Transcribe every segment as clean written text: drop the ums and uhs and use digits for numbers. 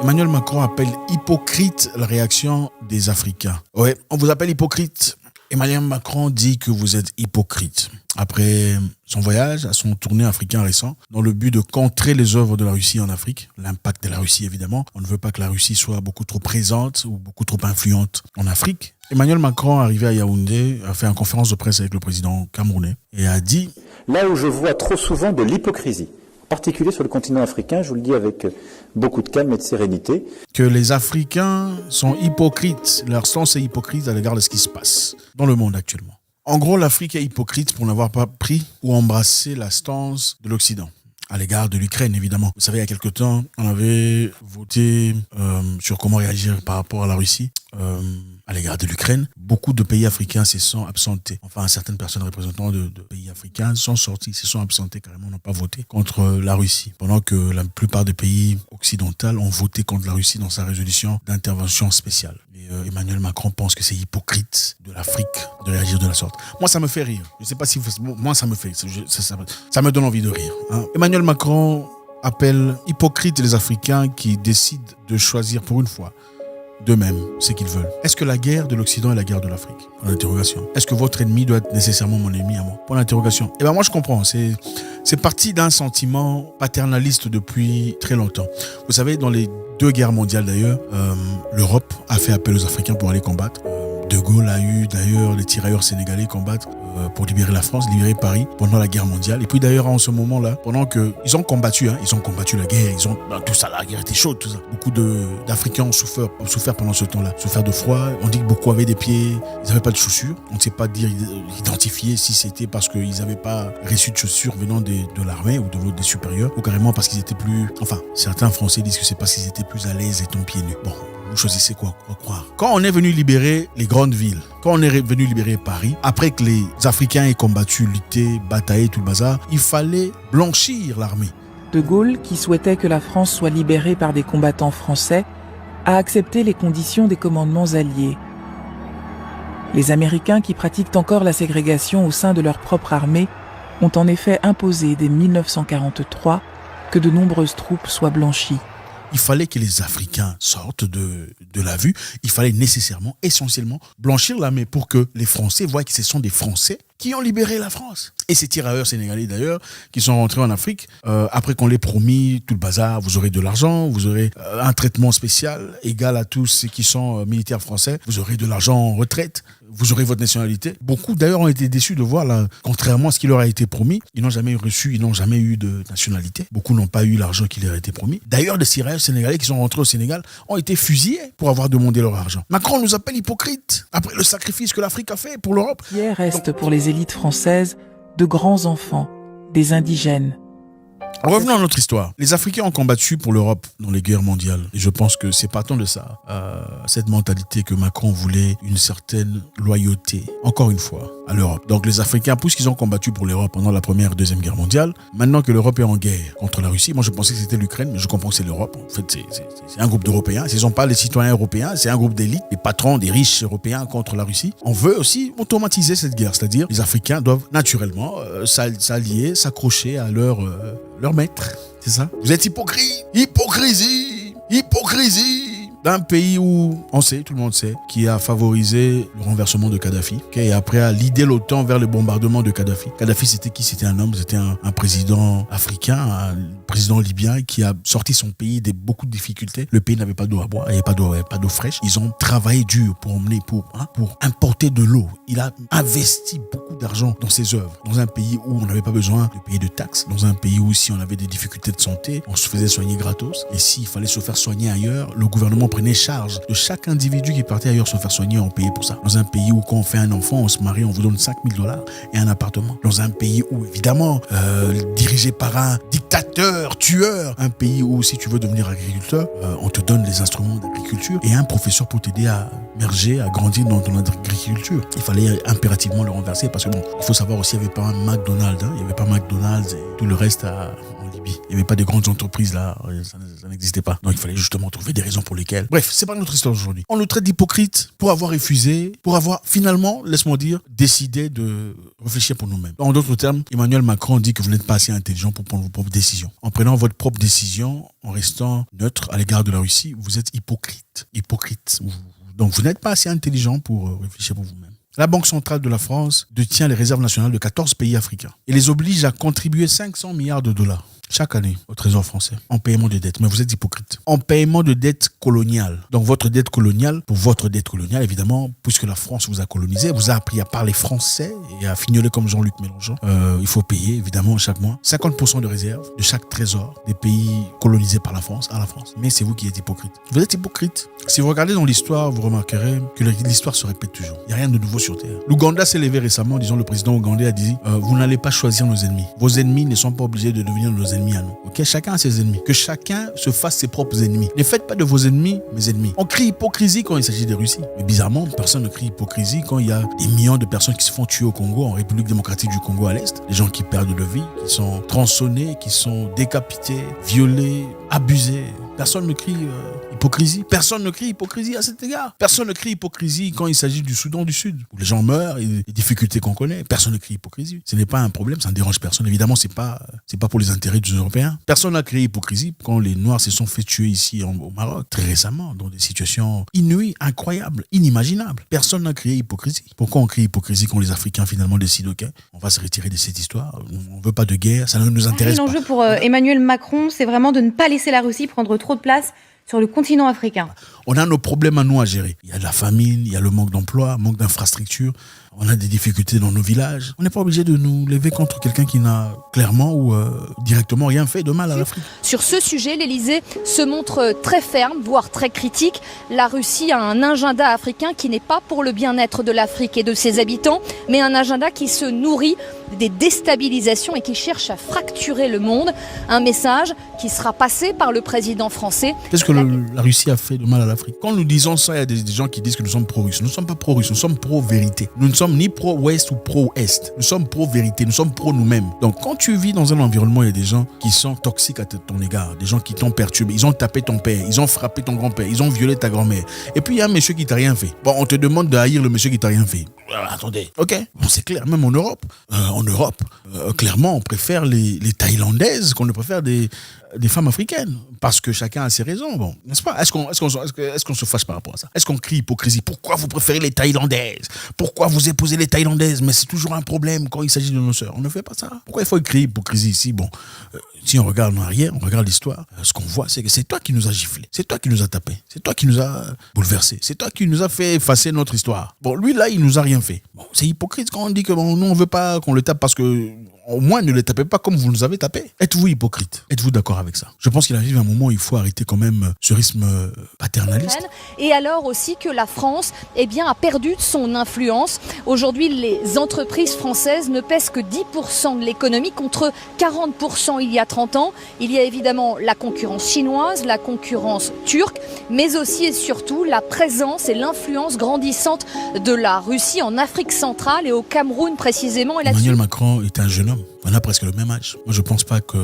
Emmanuel Macron appelle hypocrite la réaction des Africains. Ouais, on vous appelle hypocrite. Emmanuel Macron dit que vous êtes hypocrite. Après son voyage, à son tournée africain récent, dans le but de contrer les œuvres de la Russie en Afrique, l'impact de la Russie évidemment, on ne veut pas que la Russie soit beaucoup trop présente ou beaucoup trop influente en Afrique. Emmanuel Macron, arrivé à Yaoundé, a fait une conférence de presse avec le président camerounais et a dit « Là où je vois trop souvent de l'hypocrisie, en particulier sur le continent africain, je vous le dis avec beaucoup de calme et de sérénité, que les Africains sont hypocrites, leur stance est hypocrite à l'égard de ce qui se passe dans le monde actuellement. En gros, l'Afrique est hypocrite pour n'avoir pas pris ou embrassé la stance de l'Occident. À l'égard de l'Ukraine, évidemment. Vous savez, il y a quelque temps, on avait voté sur comment réagir par rapport à la Russie. À l'égard de l'Ukraine, beaucoup de pays africains se sont absentés. Enfin, certaines personnes représentant de pays africains sont sortis, se sont absentés carrément, n'ont pas voté contre la Russie. Pendant que la plupart des pays occidentaux ont voté contre la Russie dans sa résolution d'intervention spéciale. Et Emmanuel Macron pense que c'est hypocrite de l'Afrique de réagir de la sorte. Moi, ça me fait rire. Je ne sais pas si moi, ça me fait. Ça me donne envie de rire. Hein. Emmanuel Macron appelle hypocrite les Africains qui décident de choisir pour une fois d'eux-mêmes ce qu'ils veulent. Est-ce que la guerre de l'Occident est la guerre de l'Afrique? Point d'interrogation. Est-ce que votre ennemi doit être nécessairement mon ennemi à moi? Point d'interrogation. Eh bien, moi, je comprends. C'est parti d'un sentiment paternaliste depuis très longtemps. Vous savez, dans les 2 guerres mondiales d'ailleurs, l'Europe a fait appel aux Africains pour aller combattre. De Gaulle a eu d'ailleurs les tirailleurs sénégalais combattre pour libérer la France, libérer Paris pendant la guerre mondiale. Et puis d'ailleurs en ce moment-là, pendant que ils ont combattu la guerre, tout ça, la guerre était chaude, tout ça. Beaucoup d'Africains ont souffert pendant ce temps-là, souffert de froid. On dit que beaucoup avaient des pieds, ils n'avaient pas de chaussures. On ne sait pas identifier si c'était parce qu'ils n'avaient pas reçu de chaussures venant de l'armée ou des supérieurs, ou carrément parce qu'ils étaient plus. Enfin, certains Français disent que c'est parce qu'ils étaient plus à l'aise étant pieds nus. Bon. Vous choisissez quoi croire. Quand on est venu libérer les grandes villes, quand on est venu libérer Paris, après que les Africains aient combattu, lutté, bataillé, tout le bazar, il fallait blanchir l'armée. De Gaulle, qui souhaitait que la France soit libérée par des combattants français, a accepté les conditions des commandements alliés. Les Américains, qui pratiquent encore la ségrégation au sein de leur propre armée, ont en effet imposé dès 1943 que de nombreuses troupes soient blanchies. Il fallait que les Africains sortent de la vue. Il fallait nécessairement, essentiellement, blanchir l'armée pour que les Français voient que ce sont des Français qui ont libéré la France. Et ces tirailleurs sénégalais d'ailleurs, qui sont rentrés en Afrique, après qu'on les promis tout le bazar, vous aurez de l'argent, vous aurez un traitement spécial égal à tous ceux qui sont militaires français, vous aurez de l'argent en retraite, vous aurez votre nationalité. Beaucoup d'ailleurs ont été déçus de voir, là, contrairement à ce qui leur a été promis, ils n'ont jamais reçu, ils n'ont jamais eu de nationalité. Beaucoup n'ont pas eu l'argent qui leur a été promis. D'ailleurs, des tirailleurs sénégalais qui sont rentrés au Sénégal ont été fusillés pour avoir demandé leur argent. Macron nous appelle hypocrites après le sacrifice que l'Afrique a fait pour l'Europe. Hier reste pour les élites françaises de grands enfants, des indigènes. Revenons à notre histoire. Les Africains ont combattu pour l'Europe dans les guerres mondiales. Et je pense que c'est partant de ça, cette mentalité que Macron voulait une certaine loyauté, encore une fois, à l'Europe. Donc les Africains, puisqu'ils ont combattu pour l'Europe pendant la Première et Deuxième Guerre mondiale, maintenant que l'Europe est en guerre contre la Russie, moi je pensais que c'était l'Ukraine, mais je comprends que c'est l'Europe. En fait, c'est un groupe d'Européens. Ce ne sont pas les citoyens européens, c'est un groupe d'élite, des patrons, des riches européens contre la Russie. On veut aussi automatiser cette guerre, c'est-à-dire les Africains doivent naturellement s'allier, s'accrocher à leur maître, c'est ça? Vous êtes hypocrite, hypocrisie d'un pays où, on sait, tout le monde sait, qui a favorisé le renversement de Kadhafi, et après a lidé l'OTAN vers le bombardement de Kadhafi. Kadhafi, c'était qui? C'était un homme, c'était un président africain, un président libyen qui a sorti son pays de beaucoup de difficultés. Le pays n'avait pas d'eau à boire, il n'y avait pas d'eau fraîche. Ils ont travaillé dur pour importer de l'eau. Il a investi beaucoup d'argent dans ses œuvres, dans un pays où on n'avait pas besoin de payer de taxes, dans un pays où si on avait des difficultés de santé, on se faisait soigner gratos. Et s'il fallait se faire soigner ailleurs, le gouvernement prenait charge de chaque individu qui partait ailleurs se faire soigner, on payait pour ça. Dans un pays où quand on fait un enfant, on se marie, on vous donne $5,000 et un appartement. Dans un pays où, évidemment, dirigé par un dictateur, tueur. Un pays où, si tu veux devenir agriculteur, on te donne les instruments d'agriculture et un professeur pour t'aider à merger, à grandir dans ton agriculture. Il fallait impérativement le renverser parce que bon, il faut savoir aussi, il n'y avait pas un McDonald's, il n'y avait pas McDonald's et tout le reste en Libye. Il n'y avait pas de grandes entreprises là, ça n'existait pas. Donc il fallait justement trouver des raisons pour lesquelles. Bref, c'est pas notre histoire aujourd'hui. On nous traite d'hypocrites pour avoir refusé, pour avoir finalement, laisse-moi dire, décidé de réfléchir pour nous-mêmes. En d'autres termes, Emmanuel Macron dit que vous n'êtes pas assez intelligent pour prendre vos propres décisions. En prenant votre propre décision, en restant neutre à l'égard de la Russie, vous êtes hypocrite. Hypocrite. Donc vous n'êtes pas assez intelligent pour réfléchir pour vous-même. La Banque centrale de la France détient les réserves nationales de 14 pays africains et les oblige à contribuer 500 milliards de dollars chaque année au Trésor français en paiement de dettes. Mais vous êtes hypocrite. En paiement de dettes coloniales. Donc votre dette coloniale, pour votre dette coloniale, évidemment, puisque la France vous a colonisé, vous a appris à parler français et à fignoler comme Jean-Luc Mélenchon. Il faut payer, évidemment, chaque mois 50% de réserve de chaque trésor des pays colonisés par la France à la France. Mais c'est vous qui êtes hypocrite. Vous êtes hypocrite. Si vous regardez dans l'histoire, vous remarquerez que l'histoire se répète toujours. Il n'y a rien de nouveau sur Terre. L'Ouganda s'est levé récemment, disons, le président ougandais a dit vous n'allez pas choisir nos ennemis. Vos ennemis ne sont pas obligés de devenir nos ennemis à nous. Ok, chacun a ses ennemis. Que chacun se fasse ses propres ennemis. Ne faites pas de vos ennemis mes ennemis. On crie hypocrisie quand il s'agit de Russie. Mais bizarrement, personne ne crie hypocrisie quand il y a des millions de personnes qui se font tuer au Congo, en République démocratique du Congo à l'Est. Des gens qui perdent leur vie, qui sont tronçonnés, qui sont décapités, violés, abusés. Personne ne crie hypocrisie. Personne ne crie hypocrisie à cet égard. Personne ne crie hypocrisie quand il s'agit du Soudan du Sud, où les gens meurent et les difficultés qu'on connaît. Personne ne crie hypocrisie. Ce n'est pas un problème, ça ne dérange personne. Évidemment, c'est pas pour les intérêts des Européens. Personne n'a crié hypocrisie quand les Noirs se sont fait tuer ici au Maroc, très récemment, dans des situations inouïes, incroyables, inimaginables. Personne n'a crié hypocrisie. Pourquoi on crie hypocrisie quand les Africains finalement décident ok, on va se retirer de cette histoire, on ne veut pas de guerre, ça ne nous intéresse pas. L'enjeu pour Emmanuel Macron, c'est vraiment de ne pas laisser la Russie prendre trop de place sur le continent africain. On a nos problèmes à nous à gérer. Il y a de la famine, il y a le manque d'emploi, manque d'infrastructures. On a des difficultés dans nos villages. On n'est pas obligé de nous lever contre quelqu'un qui n'a clairement ou directement rien fait de mal à l'Afrique. Sur ce sujet, l'Elysée se montre très ferme, voire très critique. La Russie a un agenda africain qui n'est pas pour le bien-être de l'Afrique et de ses habitants, mais un agenda qui se nourrit des déstabilisations et qui cherche à fracturer le monde. Un message qui sera passé par le président français. Qu'est-ce que la Russie a fait de mal à l'Afrique? Quand nous disons ça, il y a des gens qui disent que nous sommes pro-russes. Nous ne sommes pas pro-russes, nous sommes pro-vérité. Nous ne sommes ni pro-ouest ou pro-est. Nous sommes pro-vérité, nous sommes pro-nous-mêmes. Donc quand tu vis dans un environnement, il y a des gens qui sont toxiques à ton égard, des gens qui t'ont perturbé. Ils ont tapé ton père, ils ont frappé ton grand-père, ils ont violé ta grand-mère. Et puis il y a un monsieur qui t'a rien fait. Bon, on te demande de haïr le monsieur qui t'a rien fait. Attendez, ok, bon, c'est clair, même en Europe. Clairement, on préfère les Thaïlandaises qu'on ne préfère des femmes africaines, parce que chacun a ses raisons, bon, n'est-ce pas? Est-ce qu'on se fâche par rapport à ça? Est-ce qu'on crie hypocrisie? Pourquoi vous préférez les Thaïlandaises? Pourquoi vous épousez les Thaïlandaises? Mais c'est toujours un problème quand il s'agit de nos sœurs. On ne fait pas ça. Pourquoi il faut crier hypocrisie ici? Bon, si on regarde en arrière, on regarde l'histoire, ce qu'on voit, c'est que c'est toi qui nous as giflé, c'est toi qui nous as tapé, c'est toi qui nous as bouleversé, c'est toi qui nous as fait effacer notre histoire. Bon, lui là, il nous a rien fait. Bon, c'est hypocrite quand on dit que bon, nous on veut pas qu'on le tape parce que au moins ne les tapez pas comme vous nous avez tapé. Êtes-vous hypocrite? Êtes-vous d'accord avec ça? Je pense qu'il arrive un moment où il faut arrêter quand même ce rythme paternaliste. Et alors aussi que la France a perdu de son influence. Aujourd'hui, les entreprises françaises ne pèsent que 10% de l'économie contre 40% il y a 30 ans. Il y a évidemment la concurrence chinoise, la concurrence turque, mais aussi et surtout la présence et l'influence grandissante de la Russie en Afrique centrale et au Cameroun précisément. Et Emmanuel Macron est un jeune homme. On a presque le même âge. Moi, je ne pense pas que,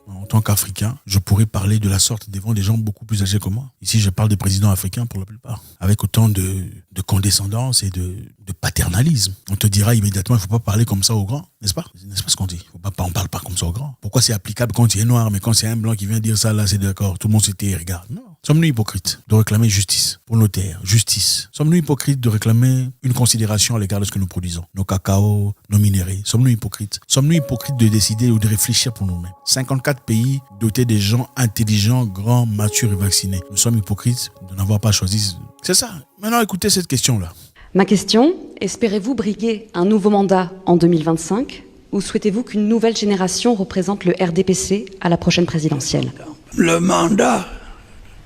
en tant qu'Africain, je pourrais parler de la sorte devant des gens beaucoup plus âgés que moi. Ici, je parle des présidents africains pour la plupart, avec autant de condescendance et de paternalisme. On te dira immédiatement, il ne faut pas parler comme ça aux grands, n'est-ce pas? N'est-ce pas ce qu'on dit? On ne parle pas comme ça aux grands. Pourquoi c'est applicable quand tu es noir, mais quand c'est un blanc qui vient dire ça, là, c'est d'accord, tout le monde se tait et regarde. Non. Sommes-nous hypocrites de réclamer justice pour nos terres, justice? Sommes-nous hypocrites de réclamer une considération à l'égard de ce que nous produisons, nos cacao, nos minéraux? Sommes-nous hypocrites? Sommes-nous hypocrites de décider ou de réfléchir pour nous-mêmes? 54 pays dotés de gens intelligents, grands, matures et vaccinés. Nous sommes hypocrites de n'avoir pas choisi. C'est ça. Maintenant, écoutez cette question-là. Ma question, espérez-vous briguer un nouveau mandat en 2025 ou souhaitez-vous qu'une nouvelle génération représente le RDPC à la prochaine présidentielle? Le mandat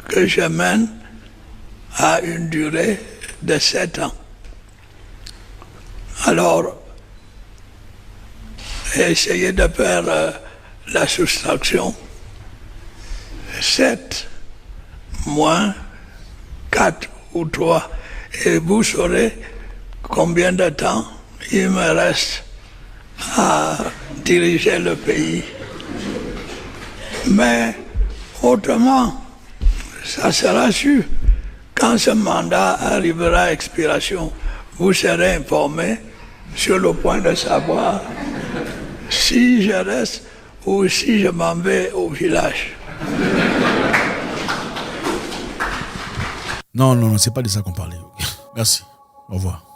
que je mène a une durée de 7 ans. Alors, essayez de faire la soustraction. 7 moins 4 ou 3 et vous saurez combien de temps il me reste à diriger le pays. Mais autrement, ça sera sûr. Quand ce mandat arrivera à expiration, vous serez informé sur le point de savoir si je reste ou si je m'en vais au village. Non, c'est pas de ça qu'on parlait. Merci. Au revoir.